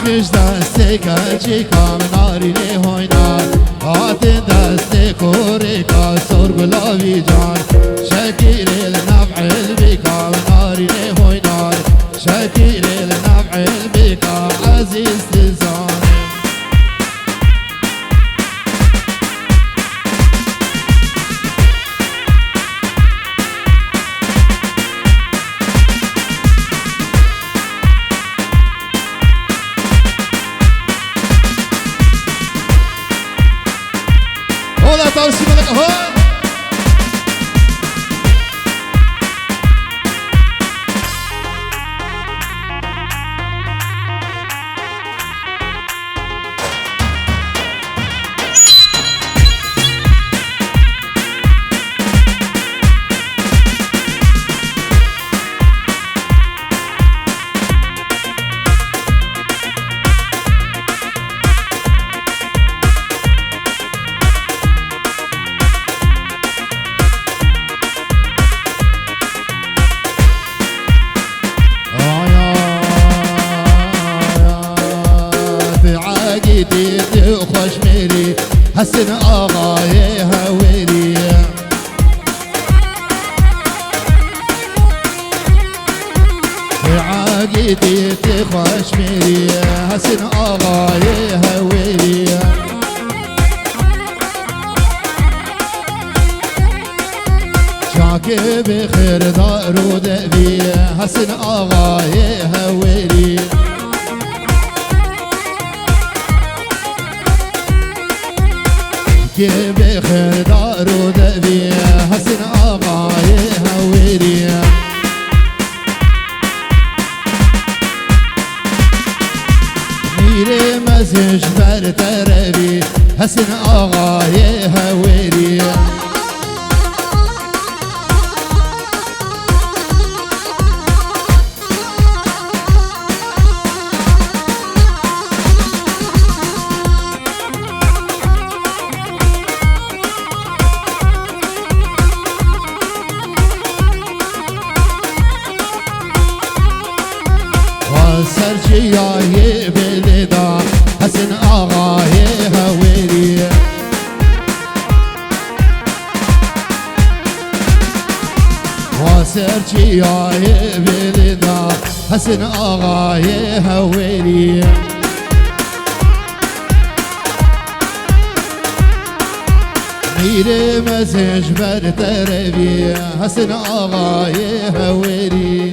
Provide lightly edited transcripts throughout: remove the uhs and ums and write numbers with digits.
کش دسته کچی کام نارینه هوینا هات دسته کوری کا سرگلاوی جان شکیر النبع البکا نارینه هوینا شکیر النبع البکا عزیز لزان hola توصيف لك هون عقيدتي وخوش ميري حسن آغاي هويري عقيدتي خوش ميري حسن آغاي هويري شاكي بخير دار ودبي حسن آغاي هويري كي بخير دار ودبي حسن آغاي هويري ميري مسج برتربي حسن آغاي هويري سرجياي بلدا حسن آغاي هويري وسرجياي بلدا حسن آغاي هويري ميري مسج برتربي حسن آغاي هويري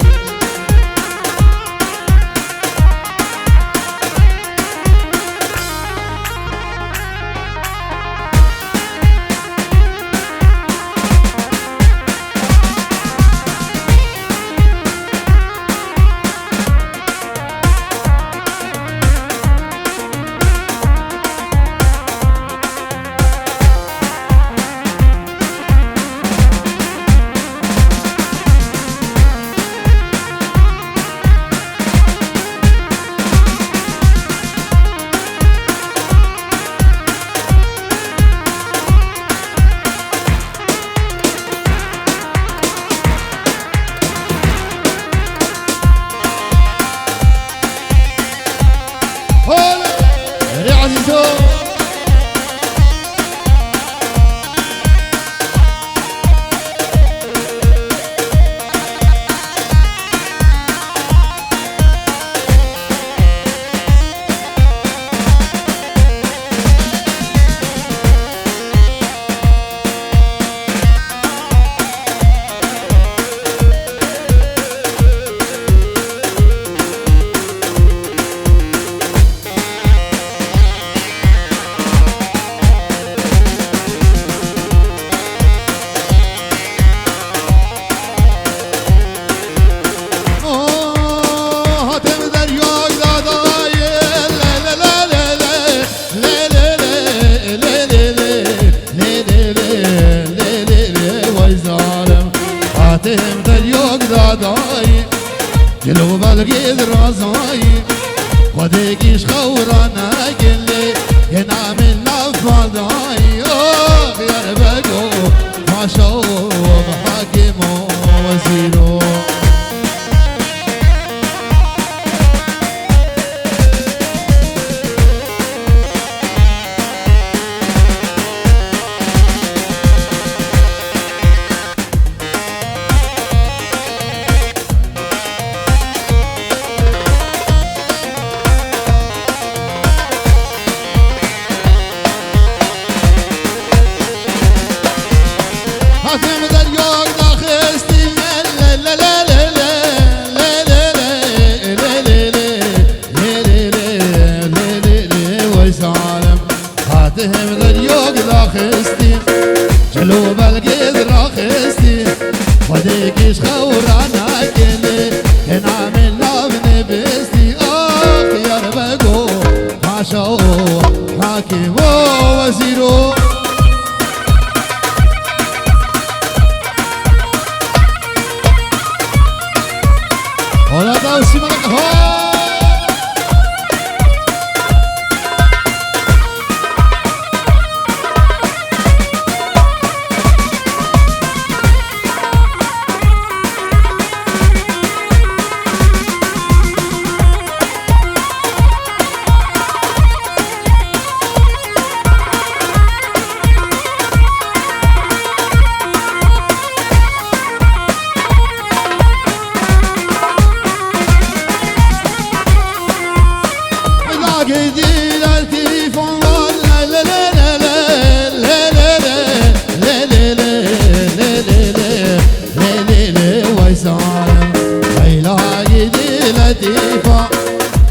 جلو بالقيد رازاي وديكيش خورانا قلي ينام النفضاي يا ربقو ما شوف حاكمو وزيرو خديش خورانا كلي هنا من لابن بستي يا ربقو حاشو حاكم ووزيرو ولا دوسي ملك هو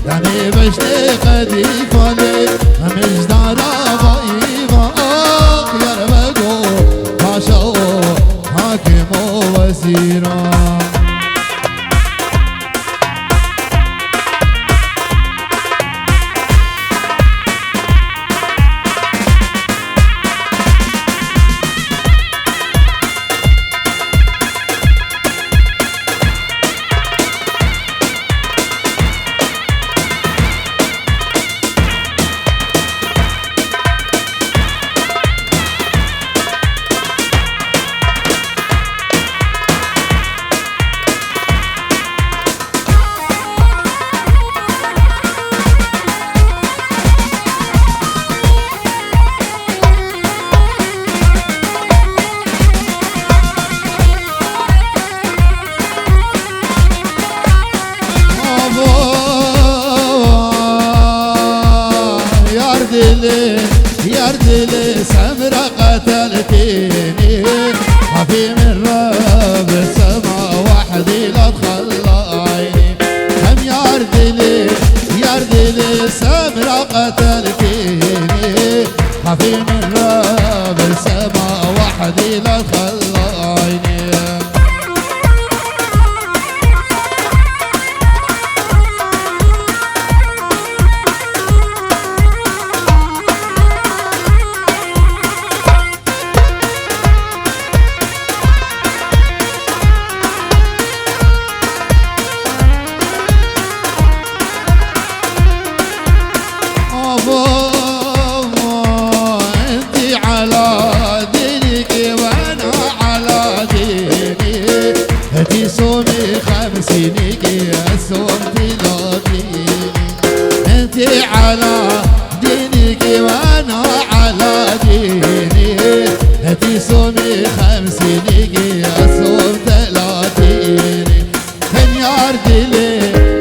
يعني بشتاق ديفاني مش دارا ضعيفة يا ربقو باشا حاكم وزيرا يردلي سمرة قتلتيني خفي من رب السما وحدي لا تخلى عيني هم يردلي سمرة قتلتيني خفي من رب السما وحدي لا تخلى عيني انتي على دينك وانا على ديني هدي صومي 50 يا صومتي لا ديني انتي على دينك وانا على ديني هدي صومي 50 يا صومتي لا ديني كان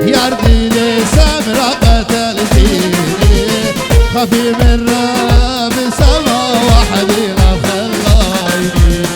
يردلي سمرة قتلتيني خفي من رب السما وحدي لا خلايني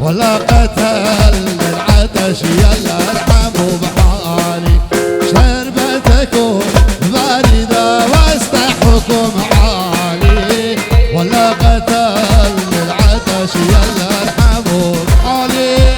ولا قتل العطش يلا ارحموا بحالي شربتكم باردة واستحكم عالي ولا قتل العطش يلا ارحموا بحالي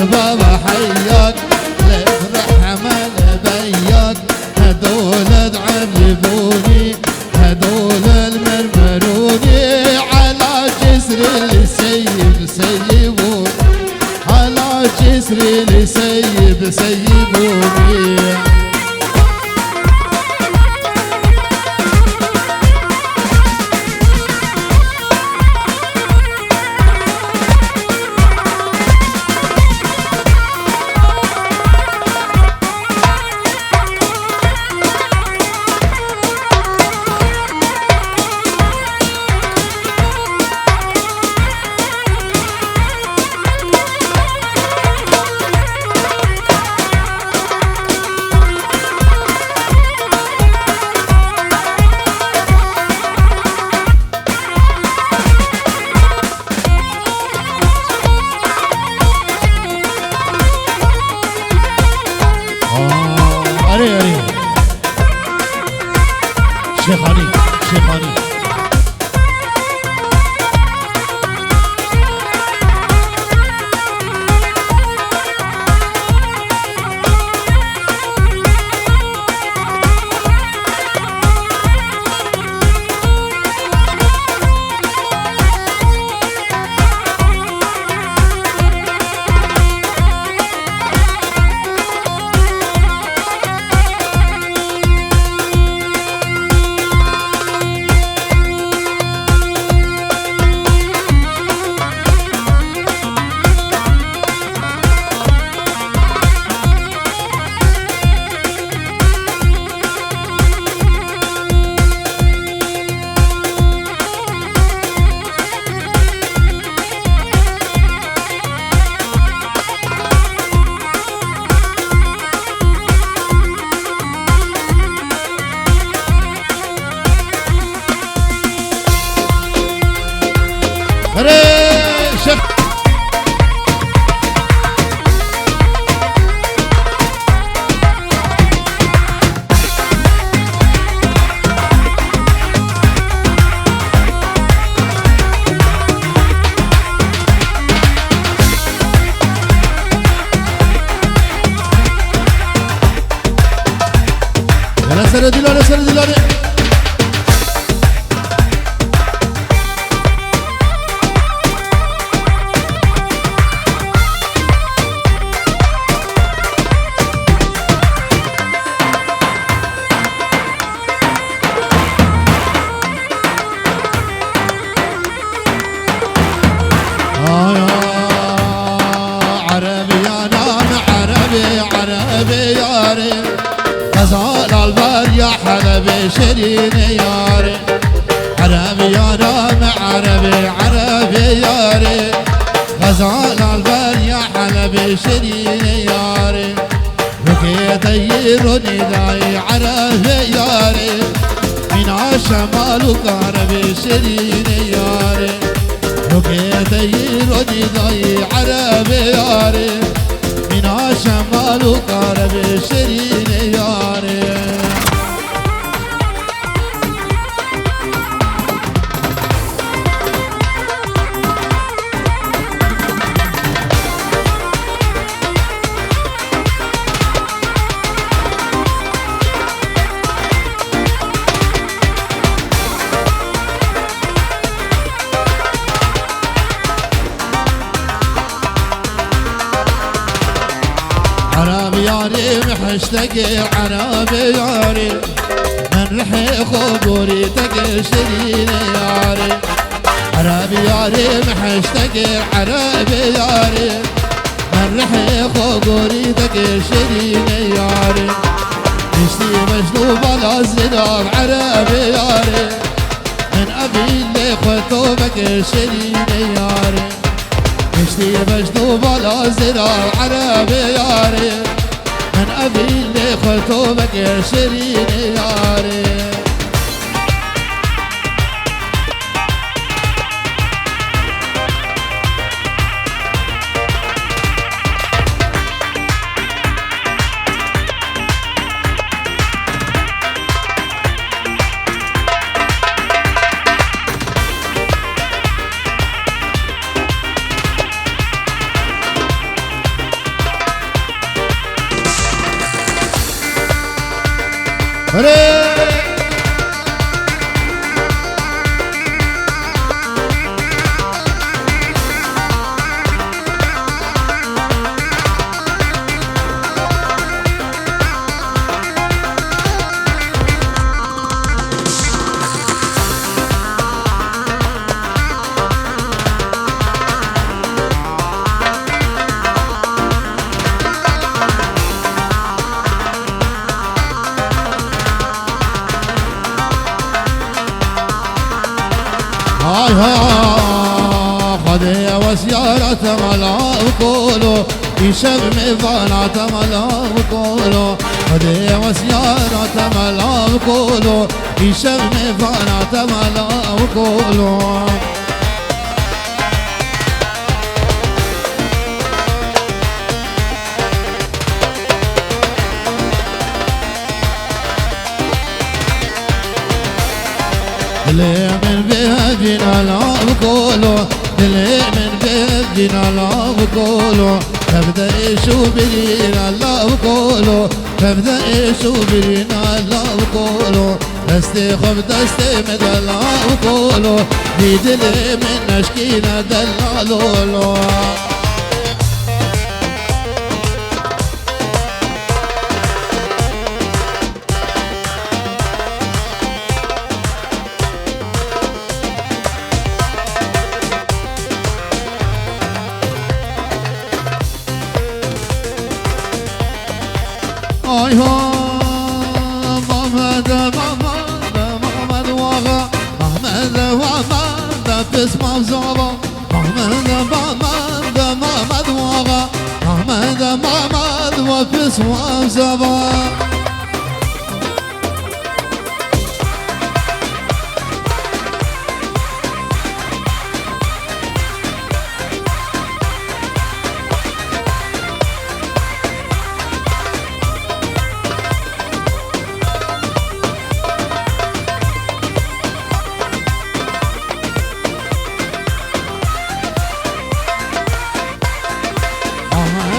بابا حياك لفرح حمل بياك هدول تعذبوني هدول المرمروني على جسر السيب سيبوني على جسر السيب سيبوني شيخاني شيخاني سر دلانه سر دلانه عربي يا نام عربي عربي يا ريت غزال البر يا حلبي شيرين ياري عربي يا رام عربي عربي ياري غزال البر يا حلبي شيرين ياري بكيت يروني داي عربي ياري من الشمال عربي شيرين ياري بكيت يروني داي عربي ياري من الشمال عربي شيرين ياري عربي ياري محشتقي عربي ياري من رحي خبوري تقشرين ياري عربي ياري محشتقي عربي ياري من رحي خبوري تقشرين ياري اشتي مجنوب على الزناب عربي ياري من أبي اللي خطو بقشرين ياري اشتي مجنوب على الزناب عربي ياري من أبي اللي خطو بقشرين ياري آی ها خدای وسیارت ملا بکولو ایشب میوانات ملا بکولو خدای وسیارت ملا بکولو ایشب میوانات ملا بکولو دلي من بيهجنا لا بقولو دلي من بيهجنا لا بقولو تبدأ شو برينا لا بقولو تبدأ شو برينا لا بقولو دستي خب دستي مدى لا بقولو دي دلي من نشكينا دلالولو آی ها محمد محمد محمد واقع محمد محمد پس مفزابا محمد محمد محمد واقع محمد محمد و پس مفزابا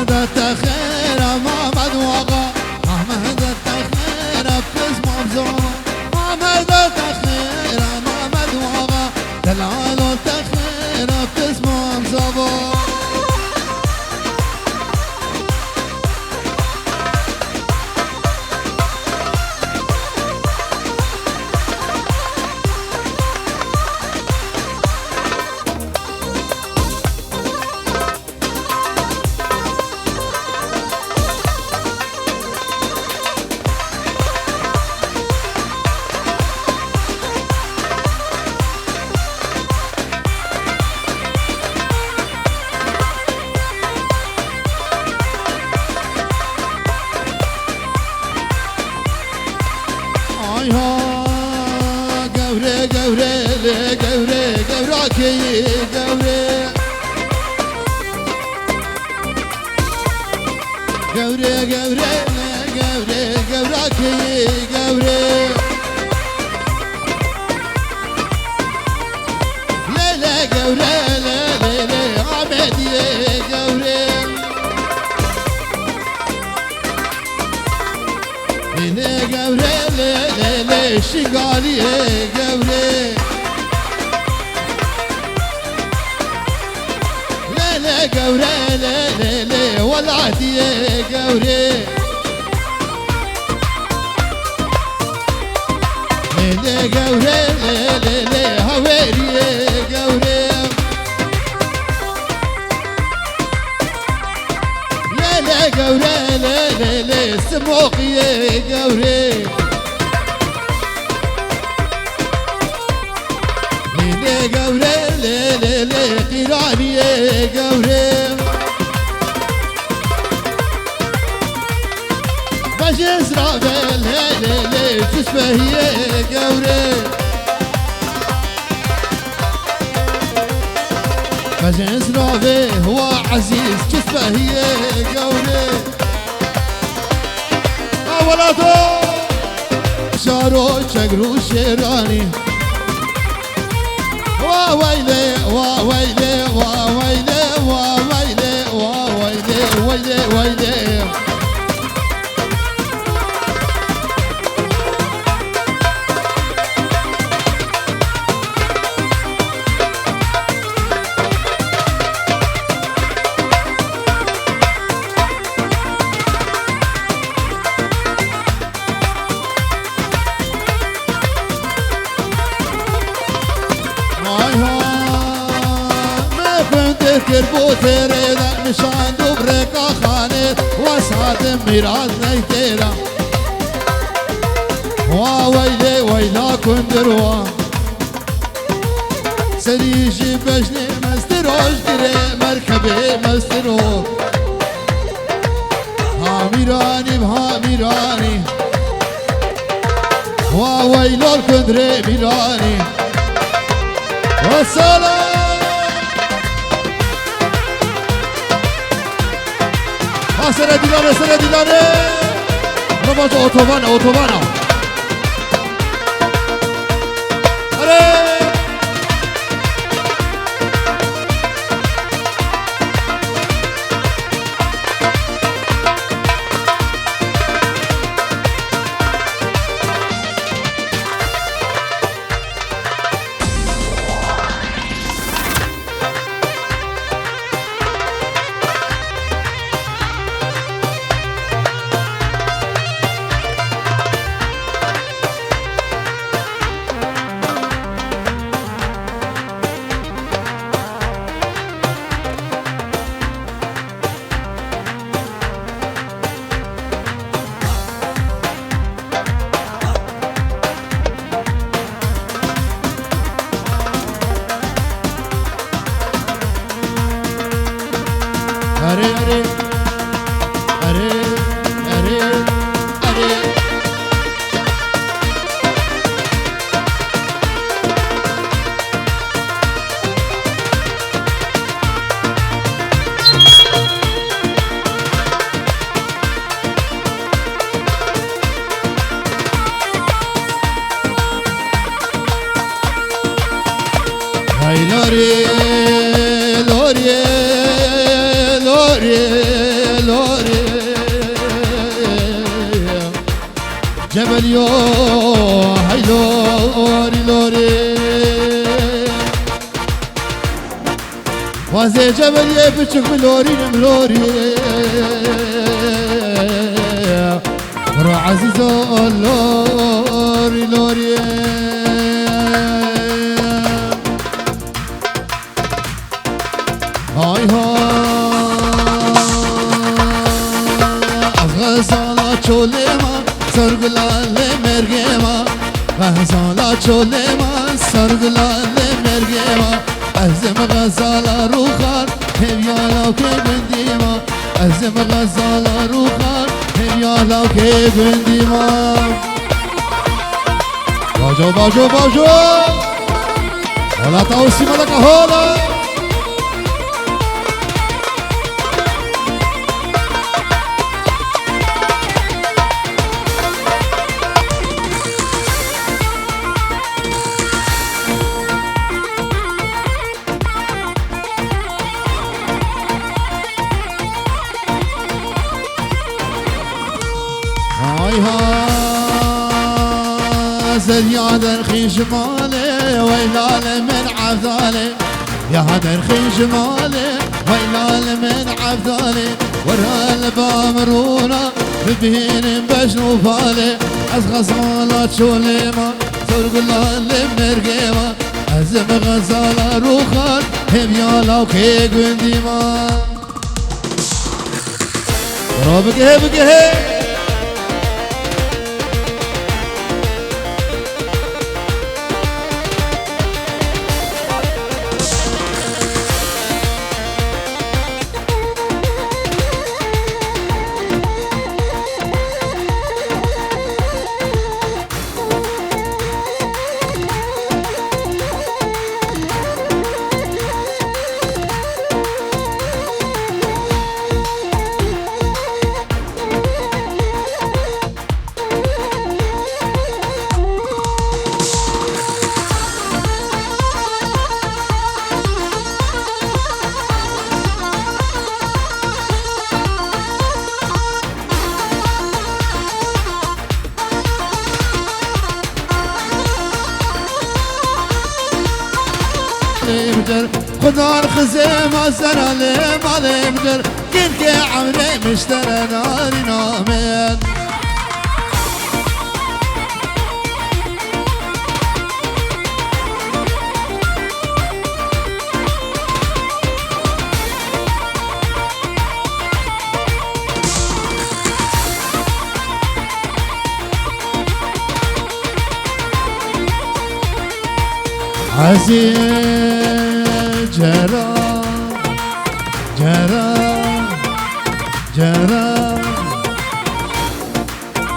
التخير محمد وقع محمد التخير بس مبزوع محمد التخير محمد وقع دلال التخير بس مبزوع قوري قوري لي قوري قوراكي قوري قوري قوري لي قوري قوراكي قوري ليلى قوري ليلى عمدي قوري ليلى قوري ليلى شقالي قوري ليلى قوري ليلى ولعتي قوري ليلى قوري ليلى هويري قوري ليلى قوري ليلى سموقي قوري قوري ليلى قيراني قوري بجز رابل ليلى جسمه هي قوري بجز رابل هو عزيز جسمه هي قوري أولادو شارو شقرو شيراني وويلي وويلي وويلي وويلي وويلي ويلي ويلي كربو تريدا نشان دوبركا خانت وسعد ميراث نيتيدا وويلي ويلا كندروا سريجي بجني مستروش دري مركبي مسترو هاميراني بهاميراني وويلو الكندري ميراني والسلام سر دیلانه رباط اوتوبانا جبل يو هاي لوري وازي جبل يبتشك بلوري رو عزيزو لوري هاي أفغزالا چوليما سرگلال مرگما غزالا چولما سرگلال مرگما ازم غزالا روخار همیالا که بندیما ازم غزالا روخار همیالا که بندیما باجو ولا توسي ملك هولا يا درخي جمالي ويلال من عذالي يا درخي جمالي ويلال من عذالي ورا البامرونا ببين بجنو بالي از غزالة شوليما سرقلال مرقيما ازم غزالة روخان هم يالا وكي قنديما بقه خدا الخزيمة سنالي مالي بدر كنك عمري مشترى ناري نامين أزي جرى جرى جرى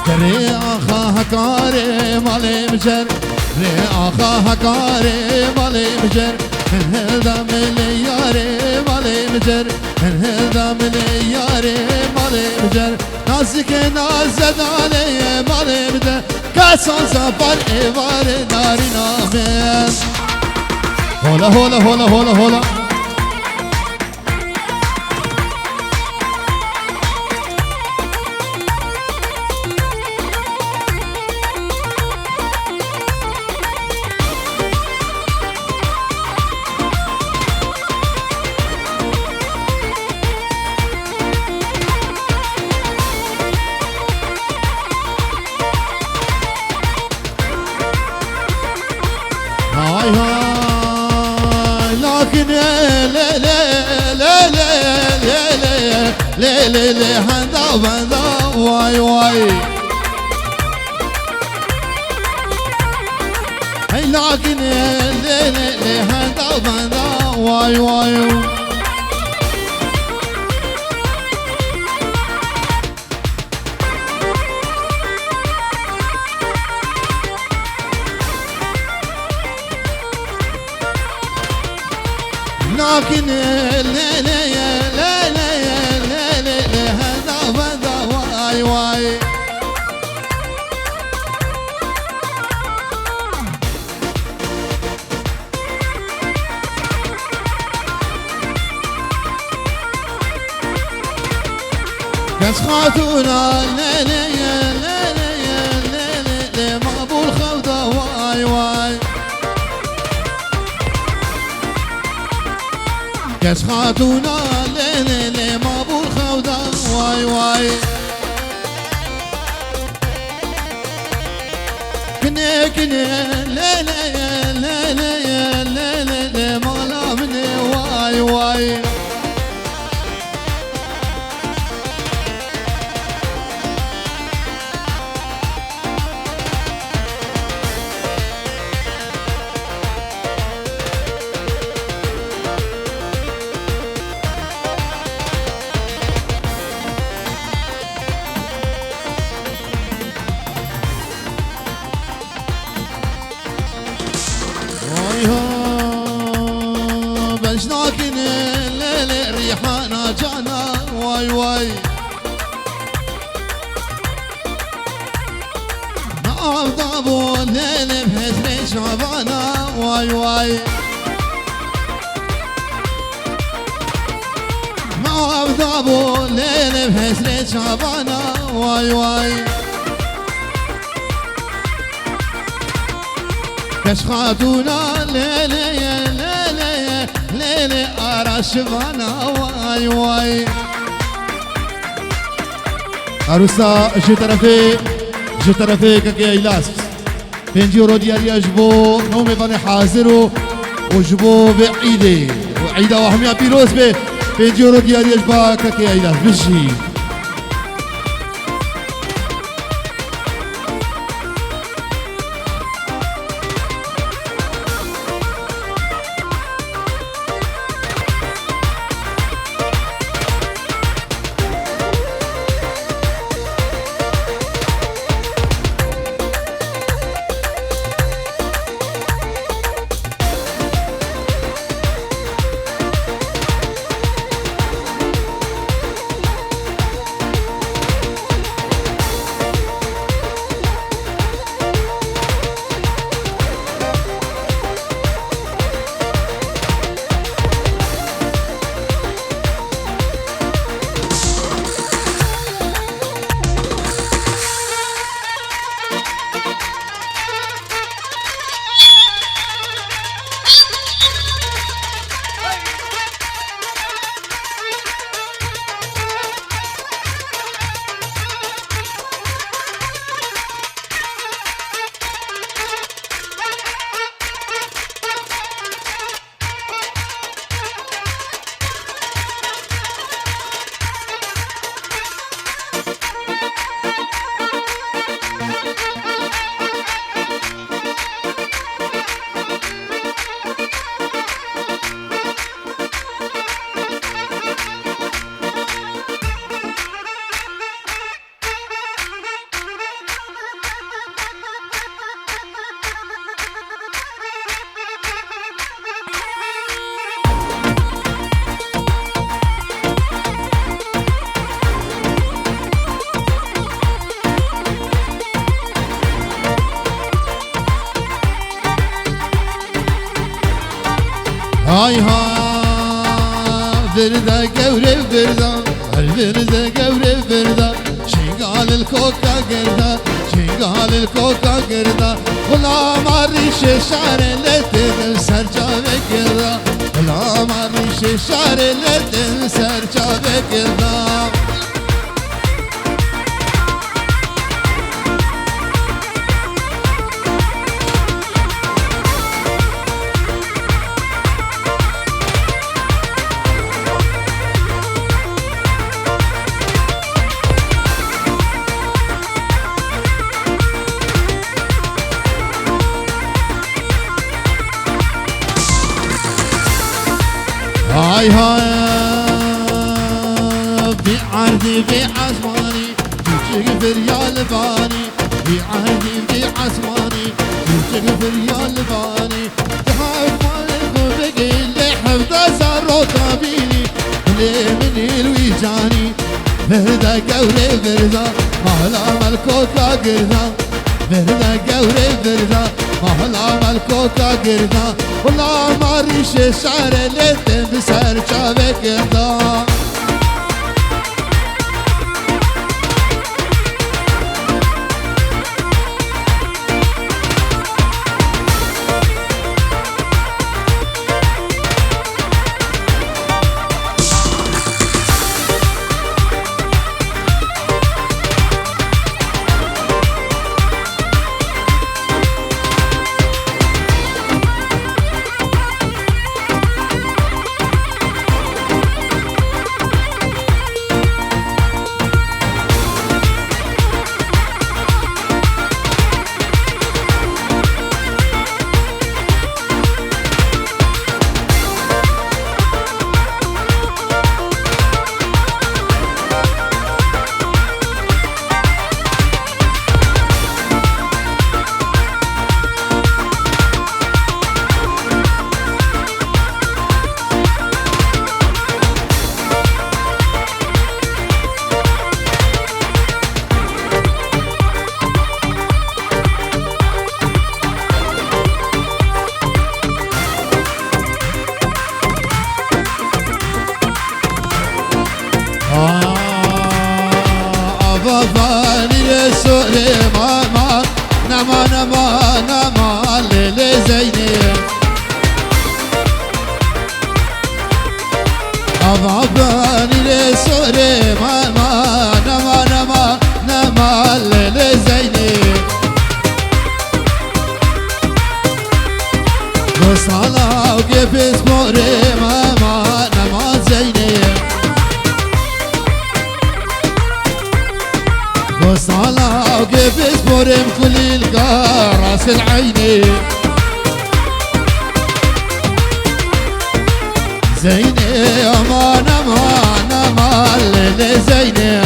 جري آخا هكاري مالي مجر ري آخا هكاري مالي مجر من هلدا ملياري مالي مجر من هلدا ملياري مالي مجر نازك نازد علي مالي مجر كاسان سفر إيوار ناري نامين هولا هولا هولا هولا هولا هاي هاي لكن لي لي لي لي لي لي لي لي هندا بندا واي واي هاي لكن لي لي لي هندا بندا واي واي لكن لي لي لي لي لي هذا بدا واي واي كاس خاتونا لي لي لي لي لي مقبول خوضة واي واي كاس خاتونا لي لي لي مقبول خوضة واي واي كني كني لي لي لي لي لي لي مغلا مني واي واي بجناكن الليل ريحانا جانا واي واي نعم ضابو الليل بحسن شعبانا واي واي نعم ضابو الليل بحسن شعبانا واي واي كاش خاتونا ليلي ليلي ليلي أراشبانا واي واي عروسا جو طرفي كاكي إيلاس بنجيرو ديالي أجبو نومي باني حاضرو وجبو بعيدي وعيدة وحمية بيروز بنجيرو ديالي أجبا كاكي إيلاس بجي Ay ha Verda gevrev verda Verda gevrev verda Şingal el koka gerda Şingal el koka gerda Ulam arişe şareletin serçave gerda Ulam arişe şareletin serçave gerda هاي هاي بعردي بعزماني تشقفر يا لباني بعردي بعزماني تشقفر يا لباني تحب مالك وبقي اللي حفظ زارو طابيني اللي من الويجاني فردا قوري فردا مهلا مالكوكا قردا فردا قوري فردا مهلا مالكوكا قردا والله ما ريش شعر ليتم بسر شابك قردا باباني سوري ماما نما نما نما ليلي زيني باباني سوري ماما نما نما نما ليلي زيني وصلاة وقفز موري ماما نما زيني وصلاة وقفز مورم كل القراس العيني زيني امان امان امان ليلي زيني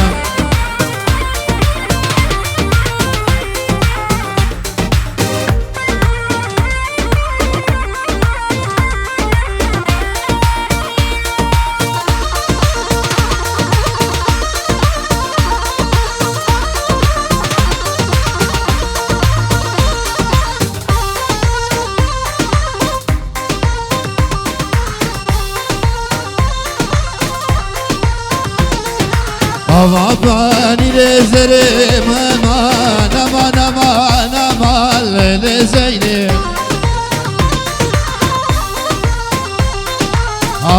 باباني لزري امان امان امان امان ليلي زيني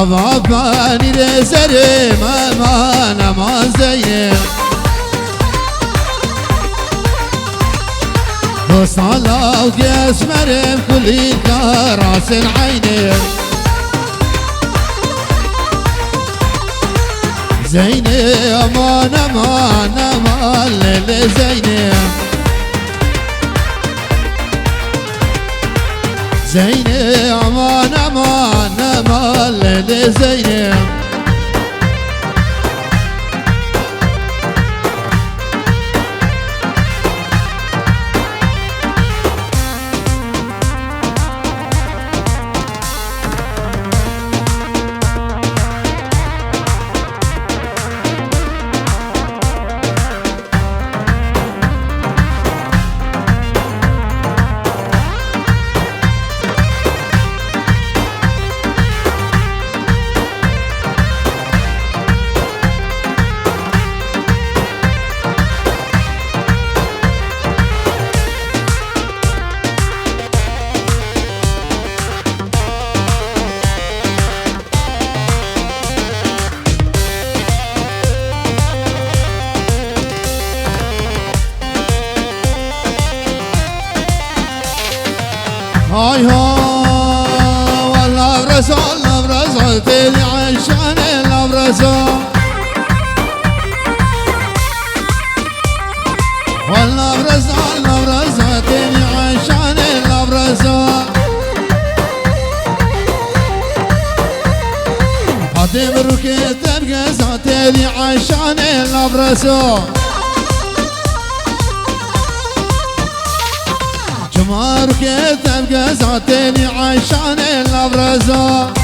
باباني لزري امان امان زيني وصلاة وقياس مريم كل الكراس العيني زيني امان امان امان ليلي زيني زيني امان امان امان ليلي زيني آی ها والله رسول تیری عشان الابرسول والله رسول تیری عشان الابرسول حاتم رو که تبقى تیری عشان الابرسول شمار که تبقى تیری عشان الابرسول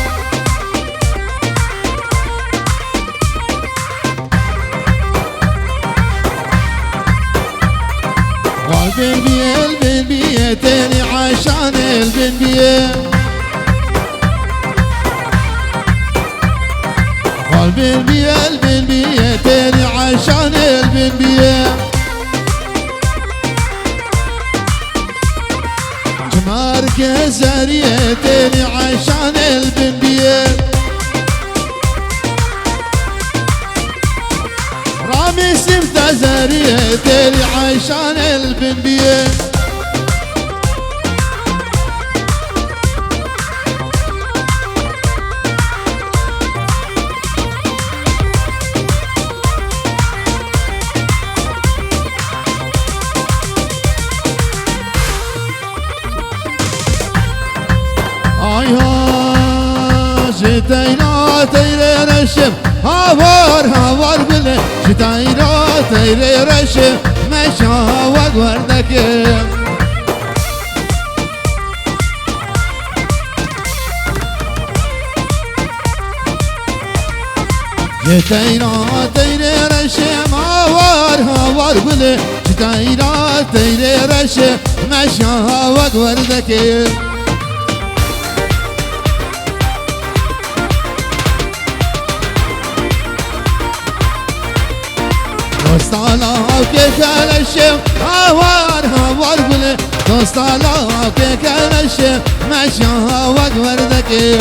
البنبيه تاني عشان البنبيه البنبيه تاني عشان البنبيه جمارك زارية تاني عشان البنبيه رامي سمت زارية تاني عشان البنبيه جتاينا تيري رشم هاوار بله جتاينا تيري رشم مشاوق وردك جتاينا تيري رشم هاوار بله جتاينا تيري رشم مشاوق وردك دوستالا که کلشم هاوار بله دوستالا که کلشم مشاوق وردکی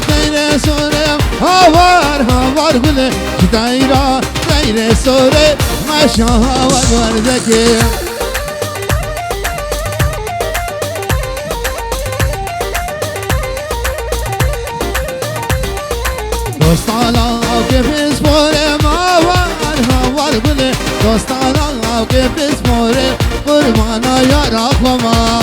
تیره سوره هاوار بله تیره سوره مشاوق وردکی دوستالا که بسپاره هاوار بله دوستالا که بسپاره قربانا یارا خما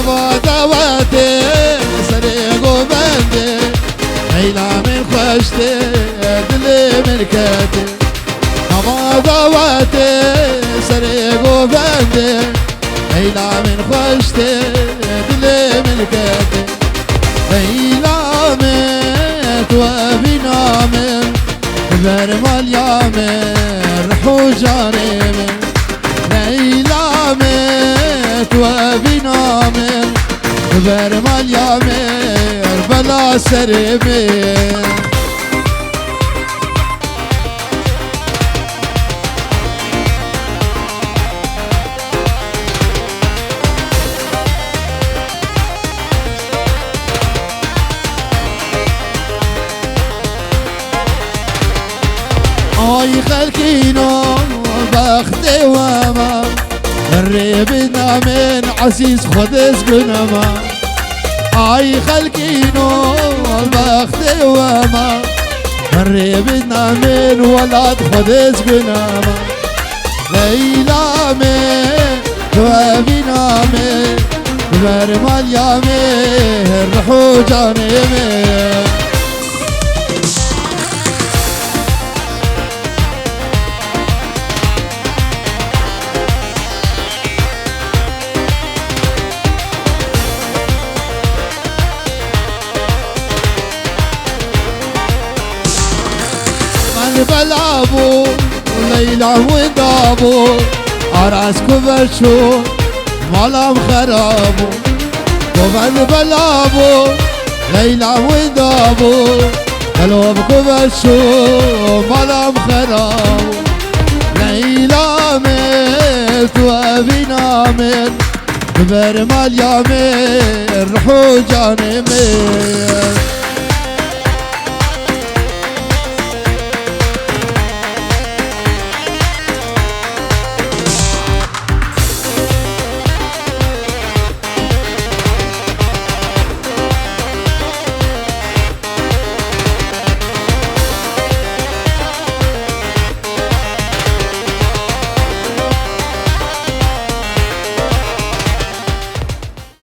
نبادواته سرقو بنده عيلا من خشته دل ملكته نبادواته سرقو بنده عيلا من خشته دل ملكته عيلا من وبنا من برمال يامر حجاري من ليلى مت وبنا من برمال يامر بلا سرمين آی خلکینو بخت وما ریبنا من عزیز خودش گنما آی خلکینو بخت وما ریبنا من ولاد خودش گنما لیلا من و بینا من برمال یامه رحو جانمه بلابو ليلى ودابو عراسكو بشو مالام خرابو وبن بلابو ليلى ودابو قلوبكو بشو مالام خرابو ليلى مت وبنا من برمال يامر رحو جانمي